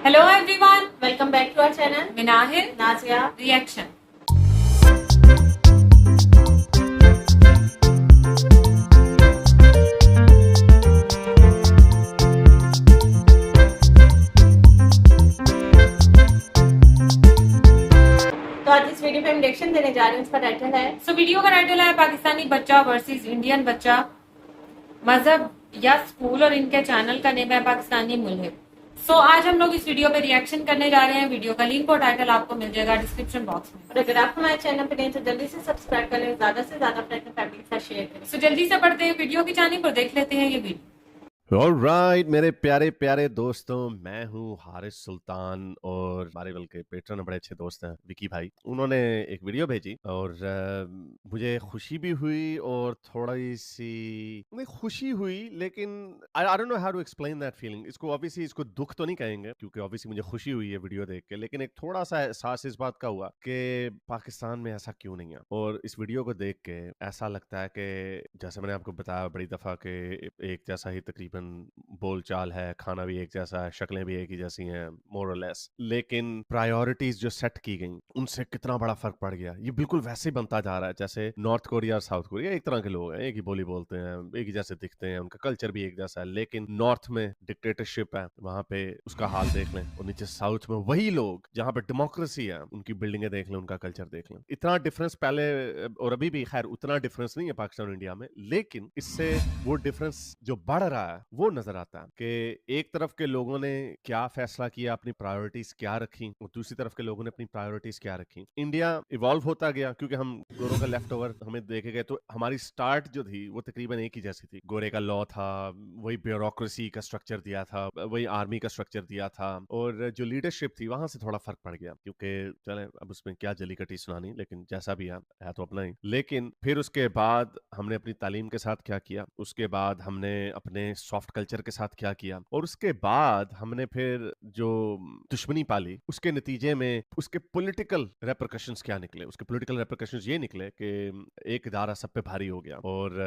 Hello everyone, Welcome back to our channel. Minahil Nazia. Reaction. तो आज इस video पे हम रिएक्शन देने जा रहे हैं। उसका टाइटल है वीडियो का टाइटल है पाकिस्तानी बच्चा वर्सेस इंडियन बच्चा, मजहब या स्कूल, और इनके चैनल का नेम है पाकिस्तानी मुल्हिब। आज हम लोग इस वीडियो पे रिएक्शन करने जा रहे हैं। वीडियो का लिंक और टाइटल आपको मिल जाएगा डिस्क्रिप्शन बॉक्स में। और अगर आप हमारे चैनल पे नहीं तो जल्दी से सब्सक्राइब कर लें, ज्यादा से ज्यादा अपने फैमिली के साथ शेयर करें। जल्दी से पढ़ते हैं वीडियो की जानिब और देख लेते हैं ये वीडियो। ऑलराइट मेरे प्यारे प्यारे दोस्तों, मैं हूँ हारिस सुल्तान और हमारे बल्कि पेट्रन बड़े अच्छे दोस्त हैं विकी भाई। उन्होंने एक वीडियो भेजी और मुझे खुशी भी हुई और थोड़ी सी नहीं खुशी हुई, लेकिन I don't know how to explain that feeling. इसको दुख तो नहीं कहेंगे क्योंकि ऑब्वियसली मुझे खुशी हुई है वीडियो देख के, लेकिन एक थोड़ा सा एहसास इस बात का हुआ कि पाकिस्तान में ऐसा क्यों नहीं है। और इस वीडियो को देख के ऐसा लगता है कि जैसे मैंने आपको बताया बड़ी दफा के एक जैसा ही तकरीबन बोलचाल है, खाना भी एक जैसा है, शक्लें भी एक ही जैसी हैं मोर और लेस, लेकिन प्रायोरिटीज जो सेट की गई उनसे कितना बड़ा फर्क पड़ गया। ये बिल्कुल वैसे ही बनता जा रहा है जैसे नॉर्थ कोरिया और साउथ कोरिया एक तरह के लोग हैं, एक ही बोली बोलते हैं, एक ही जैसे दिखते हैं, उनका कल्चर भी एक जैसा है, लेकिन नॉर्थ में डिक्टेटरशिप है, वहां पे उसका हाल देख लें, और नीचे साउथ में वही लोग जहां पे डेमोक्रेसी है उनकी बिल्डिंगें देख लें, उनका कल्चर देख लें। इतना डिफरेंस पहले और अभी भी खैर उतना डिफरेंस नहीं है पाकिस्तान और इंडिया में, लेकिन इससे वो डिफरेंस जो बढ़ रहा है वो नजर आता है कि एक तरफ के लोगों ने क्या फैसला किया, अपनी प्रायोरिटीज क्या रखी, और दूसरी तरफ के लोगों ने अपनी प्रायोरिटीज क्या रखी। इंडिया इवॉल्व होता गया क्योंकि हम गोरों का लेफ्ट ओवर हमें देखे गए, तो हमारी स्टार्ट जो थी वो तकरीबन एक ही जैसी थी। गोरे का लॉ था, वही ब्यूरोक्रेसी का स्ट्रक्चर दिया था, वही आर्मी का स्ट्रक्चर दिया था, और जो लीडरशिप थी वहां से थोड़ा फर्क पड़ गया क्योंकि चले अब उसमें क्या जली कटी सुनानी, लेकिन जैसा भी है तो अपना ही। लेकिन फिर उसके बाद हमने अपनी तालीम के साथ क्या किया, उसके बाद हमने अपने सॉफ्ट कल्चर के साथ क्या किया, और उसके बाद हमने फिर जो दुश्मनी पाली उसके नतीजे में उसके पॉलिटिकल रेपरकशंस क्या निकले। उसके पॉलिटिकल रेपरकशंस ये निकले कि एक इदारा सब पे भारी हो गया। और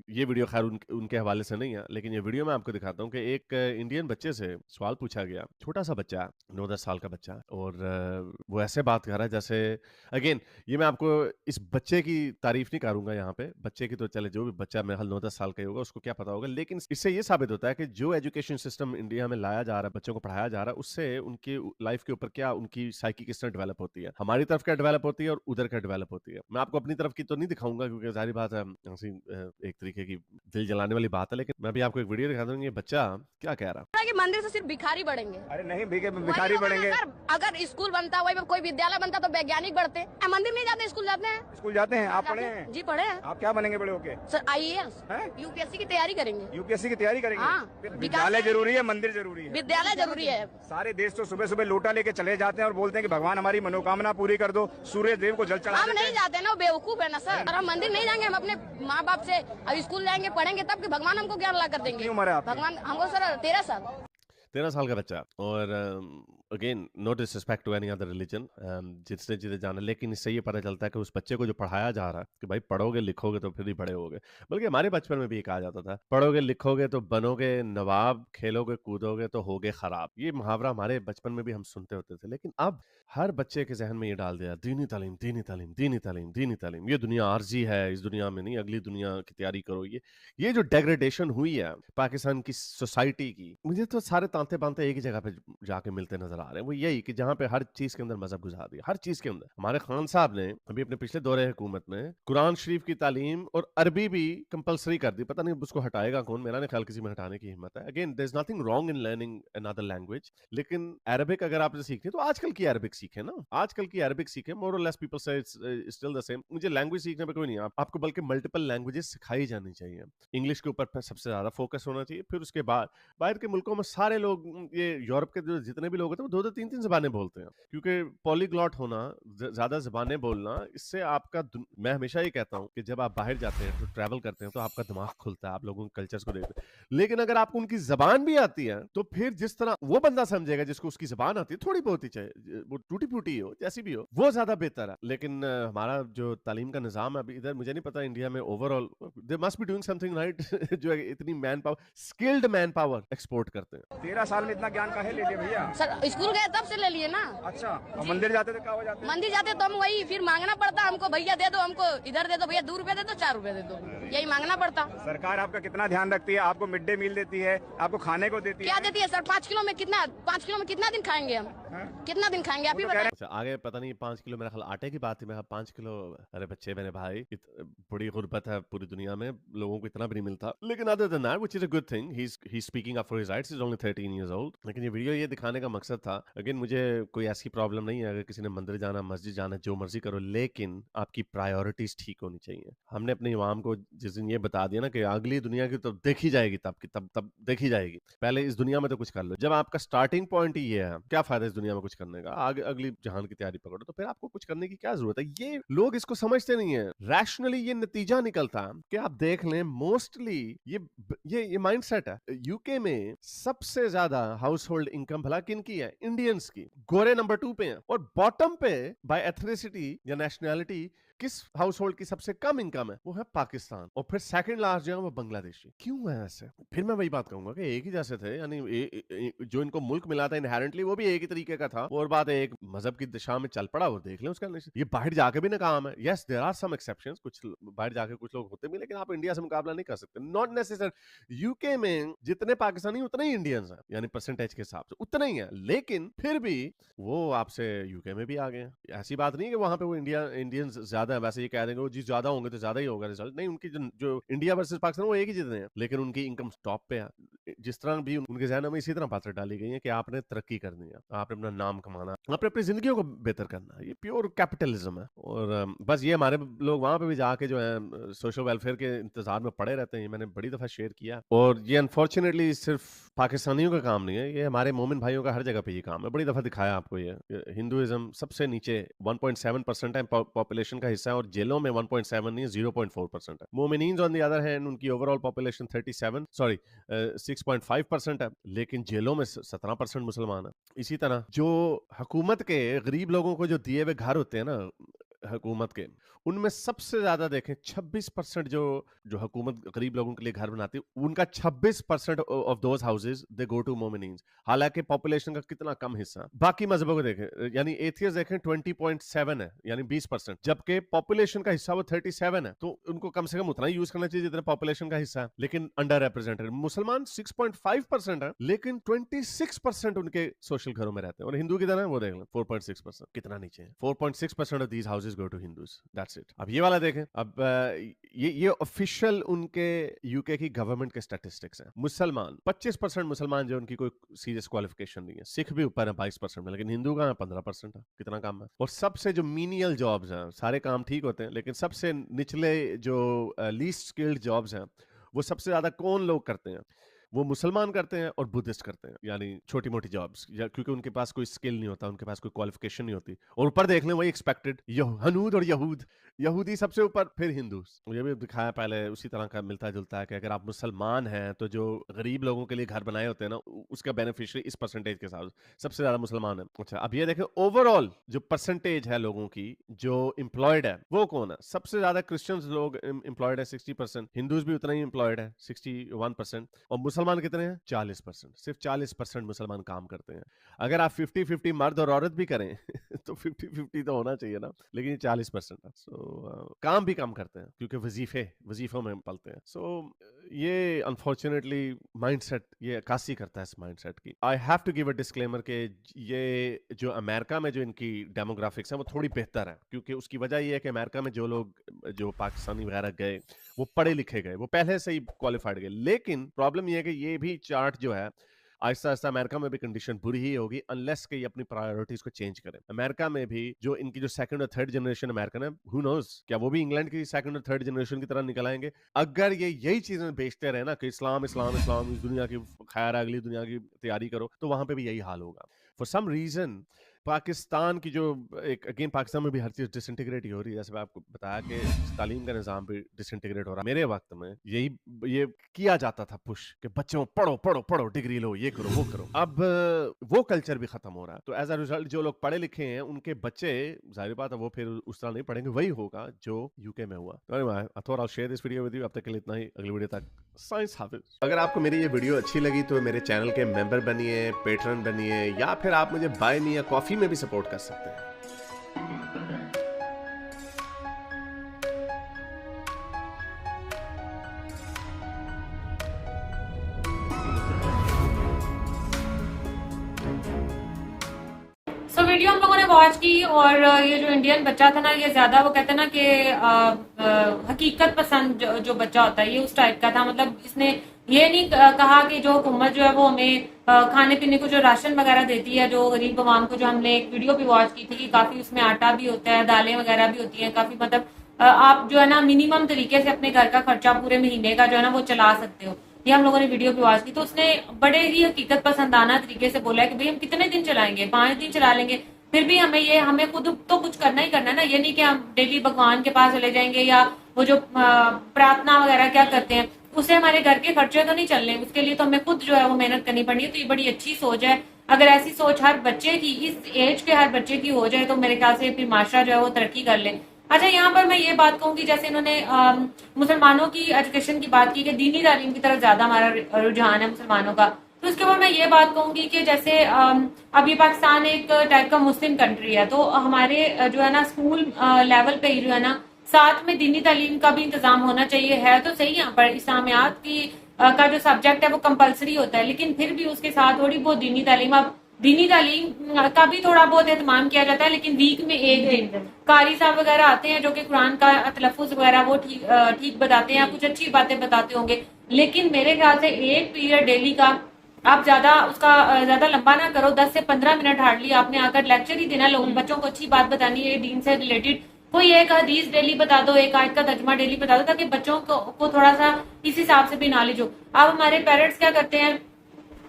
ये वीडियो खैर उनके हवाले से नहीं है, लेकिन ये वीडियो मैं आपको दिखाता हूँ कि एक इंडियन बच्चे से सवाल पूछा गया, छोटा सा बच्चा 9-10 साल का बच्चा, और वो ऐसे बात कर रहा है जैसे, अगेन ये मैं आपको इस बच्चे की तारीफ नहीं करूंगा यहाँ पे, बच्चे की तो चले, जो भी बच्चा मेरे ख्याल 9-10 साल का ही होगा उसको क्या पता होगा, लेकिन इससे ये साबित होता है कि जो एजुकेशन सिस्टम इंडिया में लाया जा रहा है, बच्चों को पढ़ाया जा रहा है, उससे उनकी लाइफ के ऊपर क्या, उनकी साइकी किस तरह डेवलप होती है, हमारी तरफ क्या डेवलप होती है और उधर क्या डेवलप होती है। मैं आपको अपनी तरफ की तो नहीं दिखाऊंगा क्योंकि जाहिर बात है एक तरीके की दिल जलाने वाली बात है, लेकिन मैं भी आपको एक वीडियो दिखा दूंगा। ये बच्चा क्या कह रहा है कि मंदिर से सिर्फ भिखारी बढ़ेंगे। अरे नहीं भिखारी बढ़ेंगे। अगर स्कूल बनता, वही कोई विद्यालय बनता तो वैज्ञानिक बढ़ते। मंदिर नहीं जाते, स्कूल जाते हैं। स्कूल जाते हैं, आप पढ़े हैं? जी पढ़े हैं। आप क्या बनेंगे बड़े होके? सर IAS हैं? यूपीएससी की तैयारी करेंगे। यूपीएससी की तैयारी करेंगे? हाँ। फिर विद्यालय जरूरी है, मंदिर जरूरी है? विद्यालय जरूरी है। सारे देश तो सुबह सुबह लोटा लेके चले जाते हैं और बोलते हैं कि भगवान हमारी मनोकामना पूरी कर दो, सूर्य देव को जल चढ़ा हम देते नहीं हैं। जाते ना, बेवकूफ है ना सर। और हम मंदिर नहीं जाएंगे, हम अपने माँ बाप से अब स्कूल जाएंगे, पढ़ेंगे, तब कि भगवान हमको ज्ञान ला कर देंगे। कितनी उम्र है आपकी? भगवान हमको सर 13 साल। 13 साल का बच्चा। और again no disrespect to any other religion, जिसने जिसे जाना, लेकिन इससे ये पता चलता है कि उस बच्चे को जो पढ़ाया जा रहा है कि भाई पढ़ोगे लिखोगे तो फिर ही बड़े होगे। बल्कि हमारे बचपन में भी ये कहा जाता था, पढ़ोगे लिखोगे तो बनोगे नवाब, खेलोगे कूदोगे तो होगे खराब। ये मुहावरा हमारे बचपन में भी हम सुनते होते थे, लेकिन अब हर बच्चे के जहन में ये डाल दिया, दीनी तालीम दीनी तालीम दीनी तालीम दीनी तालीम, ये दुनिया आर्जी है, इस दुनिया में नहीं अगली दुनिया की तैयारी करो। ये जो डेग्रेडेशन हुई है पाकिस्तान की सोसाइटी की, मुझे तो सारे तांते बांते एक ही जगह पे जाके मिलते नजर आ रहे हैं। वो यही कि जहां पे हर चीज के अंदर मजहब घुसा दिया, हर चीज के अंदर। हमारे खान साहब ने अभी अपने पिछले दौरे हुकूमत में कुरान शरीफ की तालीम और अरबी भी कंपलसरी कर दी। पता नहीं उसको हटाएगा कौन, मेरा नहीं ख्याल किसी में हटाने की हिम्मत है। Again there is nothing wrong in learning another language, लेकिन अरबिक अगर आपने सीखनी है तो आजकल की अरबिक सीखे ना, आजकल की अरबिक सीखे। मोर और लेस पीपल से इट्स स्टिल द सेम। मुझे लैंग्वेज सीखने पे कोई नहीं है, आपको बल्कि मल्टीपल लैंग्वेजेस सिखाई जानी चाहिए। इंग्लिश के ऊपर सबसे ज्यादा फोकस होना चाहिए, फिर उसके बाद बाहर के मुल्कों में सारे लोग, ये यूरोप के जो जितने भी लोग होते हैं वो 2-2 3-3 ज़बानें बोलते हैं, क्योंकि पॉलीग्लॉट होना, ज्यादा ज़बानें बोलना, इससे आपका मैं हमेशा ये कहता हूँ कि जब आप बाहर जाते हैं तो ट्रैवल करते हैं तो आपका दिमाग खुलता है, आप लोगों के कल्चर्स को देखते हैं। लेकिन अगर आपको उनकी जबान भी आती है तो फिर जिस तरह वो बंदा समझेगा जिसको उसकी जबान आती है, थोड़ी बहुत ही चाहे वो टूटी फूटी हो जैसी भी हो, वो ज्यादा बेहतर है। लेकिन हमारा जो तालीम का निजाम है अभी इधर, मुझे नहीं पता इंडिया में overall they must be doing something right जो इतनी man power, skilled man power export करते हैं। 13 साल में इतना ज्ञान काहे ले लिया भैया? सर स्कूल गए तब से ले लिए ना। अच्छा, और मंदिर जाते तो क्या हो जाते? मंदिर जाते तो हम वही फिर मांगना पड़ता हमको, भैया दे दो हमको, इधर दे दो भैया, 2 रुपए दे दो, 4 रुपए दे दो, यही मांगना पड़ता। सरकार आपका कितना ध्यान रखती है? आपको मिड डे मील देती है, आपको खाने को देती क्या है? देती है सर? 5 किलो में कितना दिन खाएंगे हम? कितना दिन खाएंगे आप ही बताएं। अच्छा आगे पता नहीं 5 किलो मेरा ख्याल आटे की बात थी। मैं 5 किलो, अरे बच्चे मेरे भाई, बड़ी गुर्बत है पूरी दुनिया में, लोगों को इतना भी नहीं मिलता। लेकिन other than that which is a good thing, he is speaking up for his rights, is only 13 years old. लेकिन ये वीडियो ये दिखाने का मकसद था, अगेन मुझे कोई ऐसी प्रॉब्लम नहीं है अगर किसी ने मंदिर जाना, मस्जिद जाना, जो मर्जी करो, लेकिन आपकी प्रायोरिटीज ठीक होनी चाहिए। हमने अपनी इमाम को जिस दिन ये बता दिया ना कि अगली दुनिया की तो देखी जाएगी, तब देखी जाएगी, पहले इस दुनिया में तो कुछ कर लो। जब आपका स्टार्टिंग पॉइंट ही ये है, क्या फायदा इस दुनिया में कुछ करने का, आगे अगली जहान की तैयारी पकड़ो, तो फिर आपको कुछ करने की क्या जरूरत है? ये लोग इसको समझते नहीं है। रैशनली ये नतीजा निकलता कि आप देख लें, मोस्टली ये माइंडसेट है। यूके में सबसे ज्यादा हाउस होल्ड इनकम भला किनकी है? इंडियंस की। गोरे नंबर 2 पे हैं, और बॉटम पे बाय एथनिसिटी या नेशनैलिटी किस हाउस होल्ड की सबसे कम इनकम है? वो है पाकिस्तान। और फिर सेकंड लार्ज जो है वो बांग्लादेशी। क्यों है ऐसे? फिर मैं वही बात कहूंगा कि एक ही जैसे थे, यानी जो इनको मुल्क मिला था इनहेरेंटली वो भी एक ही तरीके का था। और बात है एक मजहब की दिशा में चल पड़ा, वो देख लें उसका। ये बाहर जाके भी नाकाम है। Yes there are some exceptions, कुछ बाहर जाके कुछ लोग होते भी, लेकिन आप इंडिया से मुकाबला नहीं कर सकते। Not necessary. यूके में जितने पाकिस्तानी उतने ही इंडियंस हैं, यानी परसेंटेज के हिसाब से उतने ही है, लेकिन फिर भी वो आपसे यूके में भी आ गए। ऐसी बात नहीं है कि वहां पे वो इंडियंस ज्यादा है, वैसे ये कह देंगे वो जी ज्यादा होंगे तो ज्यादा ही होगा रिजल्ट। नहीं, उनकी जो इंडिया वर्सेस पाकिस्तान वो एक ही जितने हैं, लेकिन उनकी इनकम टॉप पे है। जिस तरह भी उनके ज़हन में इसी तरह बातें डाली गई है कि आपने तरक्की करनी है, आपने अपना नाम कमाना, आपने अपनी जिंदगियों को बेहतर करना है। ये प्योर कैपिटलिज्म है। और बस ये हमारे लोग वहां पे भी जाके जो है सोशल वेलफेयर के इंतजार में पड़े रहते हैं। मैंने बड़ी दफा शेयर किया, और ये अनफॉर्चुनेटली सिर्फ पाकिस्तानियों का काम नहीं है, ये हमारे मोमिन भाइयों का हर जगह पे ये काम है। बड़ी दफा दिखाया आपको। ये हिंदुइज्म सबसे नीचे 1.7% है पॉपुलेशन का हिस्सा है, और जेलों में 1.7 नहीं 0.4% है। मोमिनीन ऑन द अदर हैंड, उनकी ओवरऑल पॉपुलेशन 6.5% है, लेकिन जेलों में 17% मुसलमान है। इसी तरह जो हुकूमत के गरीब लोगों को जो दिए हुए घर होते हैं ना हुकूमत के, उनमें सबसे ज्यादा देखें 26% जो हुकूमत गरीब लोगों के लिए घर बनाती है, उनका 26% of those houses they go to मोमिनीन्स। हालांकि पॉपुलेशन का कितना कम हिस्सा। बाकी मजहबों को देखें, यानी एथियस्ट देखें 20.7 है, यानी 20%, जबकि पॉपुलेशन का हिस्सा वो 37 है। तो उनको कम से कम उतना ही यूज करना चाहिए जितना पॉपुलेशन का हिस्सा है, लेकिन अंडर रिप्रेजेंटेड। मुसलमान 6.5% है, लेकिन 26% उनके सोशल घरों में रहते हैं। और हिंदू कितना है वो देख लें, 4.6%। कितना नीचे है? 4.6% of these houses go to Hindus. That's it. अब ये वाला देखें। अब ये ऑफिशियल उनके यूके की गवर्नमेंट के स्टैटिस्टिक्स हैं। मुसलमान 25% मुसलमान जो उनकी कोई सीरियस क्वालिफिकेशन नहीं है। सिख भी ऊपर है 22% में, लेकिन हिंदू का 15% है। कितना कम है? और सबसे जो मीनियल जॉब्स हैं, सारे काम ठीक होते हैं, लेकिन सबसे निचले जो लीस्ट स्किल्ड जॉब्स हैं, वो सबसे ज्यादा कौन लोग करते हैं? वो मुसलमान करते हैं और बुद्धिस्ट करते हैं, यानी छोटी मोटी जॉब्स, क्योंकि उनके पास कोई स्किल नहीं होता, उनके पास कोई क्वालिफिकेशन नहीं होती। और ऊपर देख लें वही एक्सपेक्टेड हनूद और यहूदी सबसे ऊपर, फिर हिंदू। मुझे भी दिखाया पहले, उसी तरह का मिलता जुलता है कि अगर आप मुसलमान हैं तो जो गरीब लोगों के लिए घर बनाए होते हैं ना, उसका बेनिफिशियरी इस परसेंटेज के साथ सबसे ज्यादा मुसलमान है। अच्छा, अब ये देखें ओवरऑल जो परसेंटेज है लोगों की जो एम्प्लॉयड है, वो कौन है? सबसे ज्यादा क्रिश्चियंस लोग एम्प्लॉयड है 60%, हिंदूज भी उतना ही एम्प्लॉयड है 61%, और मुसलमान कितने हैं? 40%। सिर्फ 40% मुसलमान काम करते हैं। अगर आप 50-50 मर्द और औरत भी करें तो 50-50 तो होना चाहिए ना, लेकिन ये 40% है। काम भी कम करते हैं क्योंकि वजीफों में पलते हैं। ये अनफॉर्चुनेटली माइंडसेट ये अक्कासी करता है इस माइंडसेट की। I have to give a disclaimer के ये जो अमेरिका में जो इनकी डेमोग्राफिक्स है वो थोड़ी बेहतर है, क्योंकि उसकी वजह ये है कि अमेरिका में जो लोग जो पाकिस्तानी वगैरह गए वो पढ़े लिखे गए, वो पहले से ही क्वालिफाइड गए। लेकिन प्रॉब्लम ये है कि ये भी चार्ट जो है आहिस्ता आहिस्ता अमेरिका में भी कंडीशन बुरी ही होगी अनलेस कि ये अपनी प्रायोरिटीज को चेंज करें। अमेरिका में भी जो इनकी जो सेकंड और थर्ड जनरेशन अमेरिकन है, हु नोज क्या वो भी इंग्लैंड की सेकंड और थर्ड जनरेशन की तरह निकल आएंगे अगर ये यही चीजें बेचते रहे ना कि इस्लाम इस्लाम इस्लाम, इस दुनिया की खैर अगली दुनिया की तैयारी करो, तो वहां पे भी यही हाल होगा। फॉर सम रीजन पाकिस्तान की जो एक अगेन पाकिस्तान में भी हर चीज डिसइंटीग्रेट ही हो रही है, जैसे मैं आपको बताया कि तालीम का निज़ाम भी डिसइंटीग्रेट हो रहा है। मेरे वक्त में ये किया जाता था पुश कि बच्चों पढ़ो पढ़ो पढ़ो, डिग्री लो, ये करो वो करो। अब वो कल्चर भी खत्म हो रहा है। तो एज अ रिजल्ट जो लोग पढ़े लिखे हैं उनके बच्चे, जाहिर बात है वो फिर उस तरह नहीं पढ़ेंगे, वही होगा जो यूके में हुआ। तो anyway, I thought I'll share this video with you। अब तक के लिए इतना ही, अगली वीडियो तक साइंस हाफिज। अगर आपको मेरी ये वीडियो अच्छी लगी तो मेरे चैनल के मेंबर बनिए, पेट्रन बनिए, या फिर आप मुझे बाय मी या कॉफी में भी सपोर्ट कर सकते हैं। सो वीडियो हम लोगों ने वॉच की, और ये जो इंडियन बच्चा था ना, ये ज्यादा वो कहते हैं ना कि हकीकत पसंद जो बच्चा होता है, ये उस टाइप का था। मतलब इसने ये नहीं कहा कि जो हुकूमत जो है वो हमें खाने पीने को जो राशन वगैरह देती है जो गरीब आवाम को, जो हमने एक वीडियो भी वॉच की थी कि काफी उसमें आटा भी होता है, दालें वगैरह भी होती हैं, काफी मतलब आप जो है ना मिनिमम तरीके से अपने घर का खर्चा पूरे महीने का जो है ना वो चला सकते हो। ये हम लोगों ने वीडियो भी वॉच की, तो उसने बड़े ही हकीकत पसंदाना तरीके से बोला है कि भाई हम कितने दिन चलाएंगे, 5 दिन चला लेंगे, फिर भी हमें खुद तो कुछ करना ही करना है ना। ये नहीं कि हम डेली भगवान के पास चले जाएंगे, या वो जो प्रार्थना वगैरह क्या करते हैं उससे हमारे घर के खर्चे तो नहीं चल रहे, उसके लिए तो हमें खुद जो है वो मेहनत करनी पड़नी है। तो ये बड़ी अच्छी सोच है। अगर ऐसी सोच हर बच्चे की, इस एज के हर बच्चे की हो जाए तो मेरे ख्याल से फिर माशरा जो है वो तरक्की कर ले। अच्छा, यहाँ पर मैं ये बात कहूंगी, जैसे इन्होंने मुसलमानों की एजुकेशन की बात की कि दीनी तालीम की तरफ ज्यादा हमारा रुझान है मुसलमानों का, तो उसके बाद मैं ये बात कहूंगी कि जैसे अभी पाकिस्तान एक टाइप का मुस्लिम कंट्री है, तो हमारे जो है ना स्कूल लेवल पे ही जो है ना साथ में दीनी तालीम का भी इंतजाम होना चाहिए। है तो सही यहाँ पर इस्लामियात की का जो सब्जेक्ट है वो कंपलसरी होता है, लेकिन फिर भी उसके साथ थोड़ी बहुत दीनी तालीम, अब दीनी तालीम का भी थोड़ा बहुत एहतमाम किया जाता है, लेकिन वीक में एक दिन कारी साहब वगैरह आते हैं जो कि कुरान का तलफ्फुज वगैरह वो ठीक बताते हैं, कुछ अच्छी बातें बताते होंगे। लेकिन मेरे ख्याल से एक पीरियड डेली का आप ज्यादा लंबा ना करो, 10 से 15 मिनट हार्डली आपने आकर लेक्चर ही देना, लोगों बच्चों को अच्छी बात बतानी है दीन से रिलेटेड। कोई एक हदीस डेली बता दो, एक आयत का तर्जुमा डेली बता दो, ताकि बच्चों को थोड़ा सा इस हिसाब से भी नॉलेज हो। अब हमारे पेरेंट्स क्या करते हैं,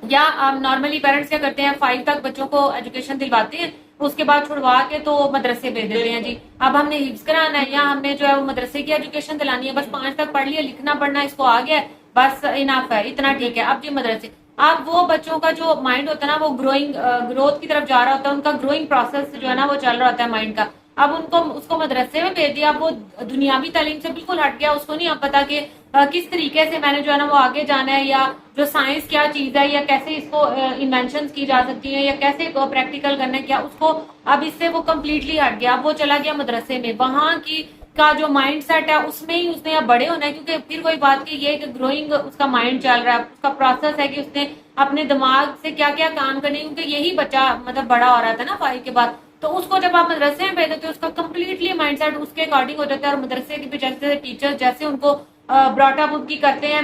या नॉर्मली पेरेंट्स क्या करते हैं, 5 तक बच्चों को एजुकेशन दिलवाते हैं, उसके बाद छुड़वा के तो मदरसे भेज देते हैं जी। अब हमने हिफ्ज कराना है या हमने जो है वो मदरसे की एजुकेशन दिलानी है, बस 5 तक पढ़ लिया, लिखना पढ़ना इसको आ गया, बस इनफ है, इतना ठीक है। अब ये मदरसे, अब वो बच्चों का जो माइंड होता है ना वो ग्रोथ की तरफ जा रहा होता है, उनका ग्रोइंग प्रोसेस जो है ना वो चल रहा होता है माइंड का। अब उसको मदरसे में भेज दिया, वो दुनियावी तालीम से बिल्कुल हट गया, उसको नहीं अब पता कि किस तरीके से मैंने जो है ना वो आगे जाना है, या जो साइंस क्या चीज है, या कैसे इसको इन्वेंशन की जा सकती है, या कैसे प्रैक्टिकल करना है क्या, उसको अब इससे वो कम्प्लीटली हट गया। अब वो चला गया मदरसे में, वहां की का जो माइंड सेट है उसमें ही उसने अब बड़े होना है, क्योंकि फिर कोई बात की ये कि ग्रोइंग उसका माइंड चल रहा है, उसका प्रोसेस है कि उसने अपने दिमाग से क्या क्या काम करने, क्योंकि यही बच्चा मतलब बड़ा हो रहा था ना 5 के बाद। तो उसको जब आप मदरसे में भेजते हो उसका कम्प्लीटली माइंडसेट उसके अकॉर्डिंग हो जाता है, और मदरसे के भी जैसे टीचर्स जैसे उनको ब्रॉटअप उनकी करते हैं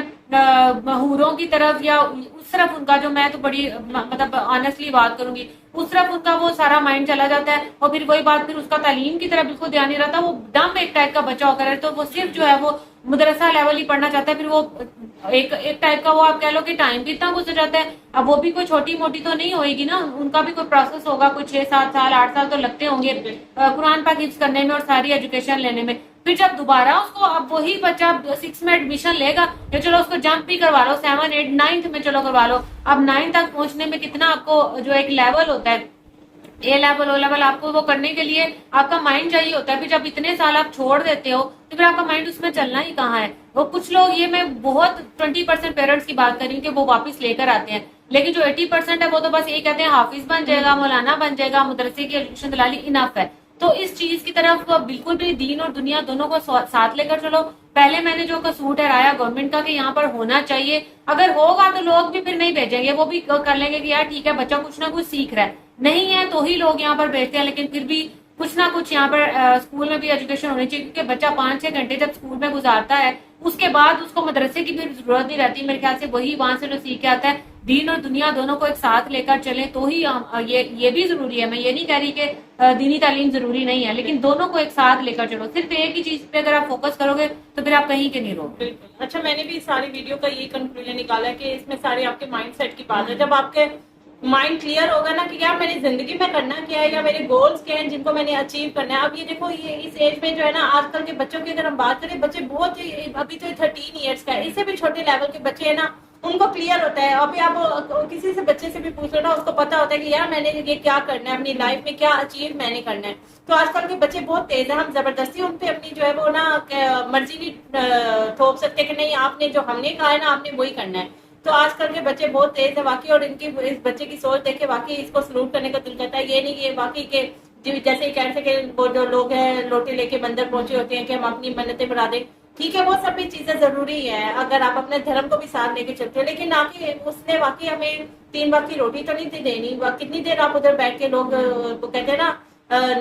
हूरों की तरफ, या उस तरफ उनका जो, मैं तो बड़ी मतलब ऑनेस्टली बात करूंगी, उस तरफ उनका वो सारा माइंड चला जाता है, और फिर वही बात, फिर उसका तालीम की तरफ बिल्कुल ध्यान नहीं रहता, वो डम एक टाइप का बच्चा होकर है, तो वो सिर्फ जो है वो मदरसा लेवल ही पढ़ना चाहता है। फिर वो एक टाइप का वो आप कह लो कि टाइम भी इतना गुजर जाता है। अब वो भी कोई छोटी मोटी तो नहीं होगी ना, उनका भी कोई प्रोसेस होगा, कुछ 6-7 साल 8 साल तो लगते होंगे कुरान पाक हिफ्ज करने में और सारी एजुकेशन लेने में। फिर जब दोबारा उसको, अब वही बच्चा 6 में एडमिशन लेगा, या चलो उसको जंप भी करवा लो 7, 8, 9 में चलो करवा लो। अब 9 तक पहुंचने में कितना आपको जो एक लेवल होता है, ए लेवल, ओ लेवल, आपको वो करने के लिए आपका माइंड चाहिए होता है। फिर जब इतने साल आप छोड़ देते हो तो फिर आपका माइंड उसमें चलना ही कहाँ है। वो कुछ लोग, ये मैं बहुत 20% पेरेंट्स की बात कर रही हूँ कि वो वापस लेकर आते हैं, लेकिन जो 80% है वो तो बस ये कहते हैं हाफिज बन जाएगा, मौलाना बन जाएगा, मदरसे की एजुकेशन दिला ली, इनफ है। तो इस चीज की तरफ बिल्कुल भी दीन और दुनिया दोनों को साथ लेकर चलो। पहले मैंने जो कसूर ठहराया गवर्नमेंट का कि यहाँ पर होना चाहिए, अगर होगा तो लोग भी फिर नहीं भेजेंगे, वो भी कर लेंगे कि यार ठीक है बच्चा कुछ ना कुछ सीख रहा है, नहीं है तो ही लोग यहाँ पर भेजते हैं। लेकिन फिर भी कुछ ना कुछ यहाँ पर स्कूल में भी एजुकेशन होनी चाहिए, क्योंकि बच्चा 5-6 घंटे जब स्कूल में गुजारता है उसके बाद उसको मदरसे की भी जरूरत नहीं रहती। मेरे ख्याल से वही वहां से जो सीख के आता है, दीन और दुनिया दोनों को एक साथ लेकर चले तो ही ये भी जरूरी है। मैं ये नहीं कह रही कि दीनी तालीम जरूरी नहीं है, लेकिन दोनों को एक साथ लेकर चलो। सिर्फ एक ही चीज पे अगर आप फोकस करोगे तो फिर आप कहीं के नहीं रहोगे। बिल्कुल। अच्छा, मैंने भी सारी वीडियो का ये कंक्लूजन निकाला है कि इसमें सारी आपके माइंडसेट की बात है। जब आपके माइंड क्लियर होगा ना कि यार मैंने जिंदगी में करना क्या है या मेरे गोल्स क्या हैं जिनको मैंने अचीव करना है। अब ये देखो, ये इस एज में जो है ना, आजकल के बच्चों की अगर हम बात करें, बच्चे बहुत ही, अभी तो 13 ईयर्स का है, इससे भी छोटे लेवल के बच्चे हैं ना, उनको क्लियर होता है। अभी आप किसी से बच्चे से भी पूछ लो ना, उसको पता होता है कि यार मैंने ये क्या करना है, अपनी लाइफ में क्या अचीव मैंने करना है। तो आजकल के बच्चे बहुत तेज है, हम जबरदस्ती उन पे अपनी जो है वो ना मर्जी नहीं थोप सकते कि नहीं आपने जो हमने कहा है ना आपने वही करना है। तो आजकल के बच्चे बहुत तेज है वाकई, और इनकी इस बच्चे की सोच देखे वाकई इसको सलूट करने का दिल करता है। ये नहीं कि वाकई के जैसे कह सके वो जो लोग हैं लोटे लेके मंदिर पहुंचे होते हैं कि हम अपनी मन्नतें बढ़ा दें, ठीक है वो सब भी चीजें जरूरी है अगर आप अपने धर्म को भी साथ लेके चलते हो, लेकिन आके उसने वाकई हमें 3 वक्त की रोटी तो नहीं देनी। कितनी देर आप उधर बैठ के लोग वो कहते हैं ना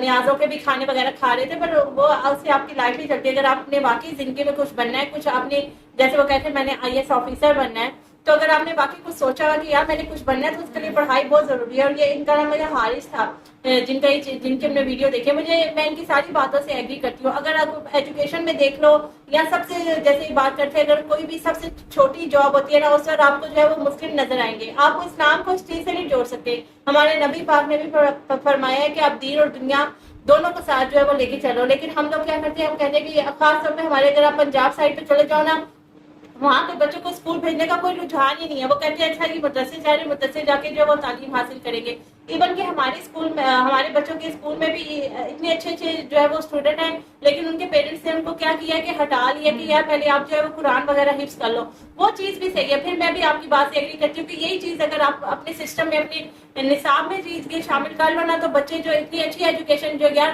न्याजों के भी खाने वगैरह खा रहे थे, पर वो उससे आपकी लाइफ नहीं चलती। अगर आपने वाकई जिंदगी में कुछ बनना है, कुछ आपने जैसे वो कहते हैं मैंने IAS ऑफिसर बनना है, तो अगर आपने बाकी कुछ सोचा हुआ कि यार मैंने कुछ बनना है तो उसके लिए पढ़ाई बहुत जरूरी है। और ये इनका नाम मेरा हारिस था, जिनके हमने वीडियो देखे, मैं इनकी सारी बातों से एग्री करती हूँ। अगर आप एजुकेशन में देख लो या सबसे जैसे बात करते हैं, अगर कोई भी सबसे छोटी जॉब होती है ना उस पर आपको जो है वो मुस्लिम नजर आएंगे, आप इस्लाम को इस चीज से नहीं जोड़ सकते। हमारे नबी पाक ने भी फरमाया है कि आप दीन और दुनिया दोनों को साथ जो है वो लेके चलो। लेकिन हम लोग क्या करते हैं, हम कहते हैं कि खास तौर पर हमारे अगर आप पंजाब साइड पे चले जाओ ना, वहाँ के बच्चों को स्कूल भेजने का कोई रुझान ही नहीं है। वो कहते हैं अच्छा ये मदरसे जा रहे, मदरसे जाके जो है वो तालीम हासिल करेंगे। इवन कि हमारे स्कूल में, हमारे बच्चों के स्कूल में भी इतने अच्छे अच्छे जो है वो स्टूडेंट हैं, लेकिन उनके पेरेंट्स ने उनको क्या किया कि हटा लिया कि यार पहले आप जो है वो कुरान वगैरह हिफ्ज कर लो। वो चीज भी सही है। फिर मैं भी आपकी बात से एग्री करती हूँ कि यही चीज अगर आप अपने सिस्टम में अपने निसाब में चीज के शामिल कर लो ना, तो बच्चे जो इतनी अच्छी एजुकेशन जो यार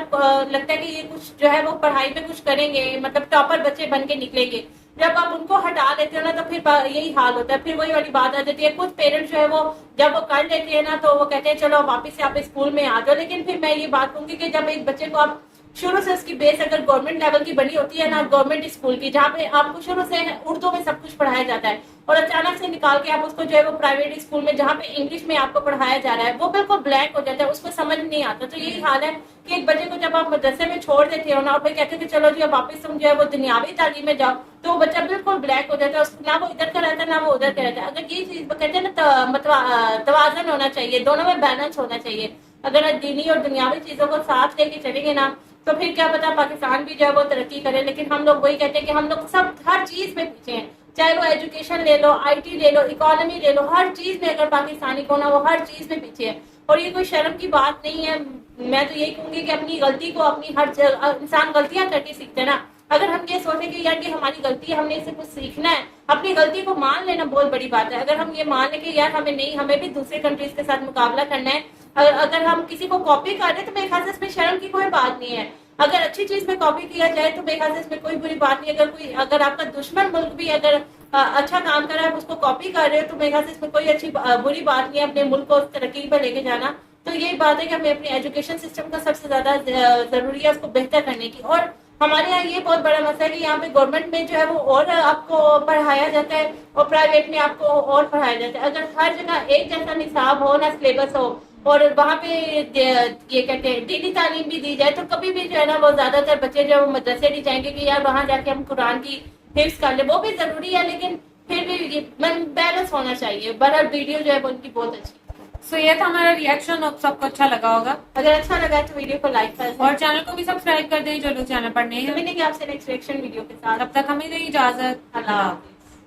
लगता है कि ये कुछ जो है वो पढ़ाई में कुछ करेंगे, मतलब टॉपर बच्चे बन के निकलेंगे। जब आप उनको हटा देते हो ना तो फिर यही हाल होता है। फिर वही वाली बात आ जाती है, कुछ पेरेंट्स जो है वो जब वो कर लेते हैं ना तो वो कहते हैं चलो वापस से आप स्कूल में आ जाओ। लेकिन फिर मैं ये बात कहूंगी कि जब एक बच्चे को आप शुरू से उसकी बेस अगर गवर्नमेंट लेवल की बनी होती है ना, गवर्नमेंट स्कूल की, जहाँ पे आपको शुरू से उर्दू में सब कुछ पढ़ाया जाता है, और अचानक से निकाल के आप उसको जो है वो प्राइवेट स्कूल में जहाँ पे इंग्लिश में आपको पढ़ाया जा रहा है, वो बिल्कुल ब्लैक हो जाता है, उसको समझ नहीं आता। तो यही हाल है कि एक बच्चे को जब आप मदरसे में छोड़ देते हो ना और फिर कहते हो कि चलो जी अब वापस तुम जो है वो दुनियावी तालीम में जाओ, तो वो बच्चा बिल्कुल ब्लैक हो जाता है, ना वो इधर का रहता है ना वो उधर का रहता है। अगर ये चीज कहते हैं ना तवाजन होना चाहिए, दोनों में बैलेंस होना चाहिए। अगर दीनी और दुनियावी चीजों को साथ लेके चलेंगे ना तो फिर क्या पता पाकिस्तान भी जो है वो तरक्की करे। लेकिन हम लोग वही कहते हैं कि हम लोग सब हर चीज में पीछे हैं, चाहे वो एजुकेशन ले लो, IT ले लो, इकोनॉमी ले लो, हर चीज में अगर पाकिस्तानी को ना वो हर चीज में पीछे है। और ये कोई शर्म की बात नहीं है। मैं तो यही कहूंगी कि अपनी गलती को अपनी हर इंसान गलतियां करके सीखते हैं ना। अगर हम ये सोचे कि यार ये हमारी गलती है, हमने इससे कुछ सीखना है, अपनी गलती को मान लेना बहुत बड़ी बात है। अगर हम ये मान ले कि यार हमें भी दूसरे कंट्रीज के साथ मुकाबला करना है, अगर हम किसी को कॉपी कर रहे हैं तो मेरे ख्याल से इसमें शर्म की कोई बात नहीं है। अगर अच्छी चीज में कॉपी किया जाए तो मेरे ख्याल से इसमें कोई बुरी बात नहीं। अगर आपका दुश्मन मुल्क भी अगर अच्छा काम कर रहा है, आप उसको कॉपी कर रहे हो, तो मेरे ख्याल से इसमें कोई बुरी बात नहीं है अपने मुल्क को तरक्की पर लेके जाना। तो यही बात है कि हमें अपने एजुकेशन सिस्टम का सबसे ज्यादा जरूरी है उसको बेहतर करने की। और हमारे यहाँ ये बहुत बड़ा मसला है कि यहाँ पे गवर्नमेंट में जो है वो और आपको पढ़ाया जाता है और प्राइवेट में आपको और पढ़ाया जाता है। अगर हर जगह एक जैसा निसाब हो ना, सिलेबस हो, और वहाँ पे ये कहते हैं दीनी तालीम भी दी जाए, तो कभी भी जो है ना वो ज्यादातर बच्चे जो मदरसे नहीं जाएंगे कि यार वहाँ जाके हम कुरान की हिफ्ज कर ले। वो भी जरूरी है, लेकिन फिर भी बैलेंस होना चाहिए। बहरहाल वीडियो जो है वो उनकी बहुत अच्छी। सो ये था हमारा रिएक्शन, अब सबको अच्छा लगा होगा। अगर अच्छा लगा तो वीडियो को लाइक कर और चैनल को भी सब्सक्राइब कर दें जो लोग चैनल पर नए हैं। मिलेंगे आपसे नेक्स्ट रिएक्शन वीडियो के साथ। तब तक हमें दे इजाजत। अल्लाह हाफिज़।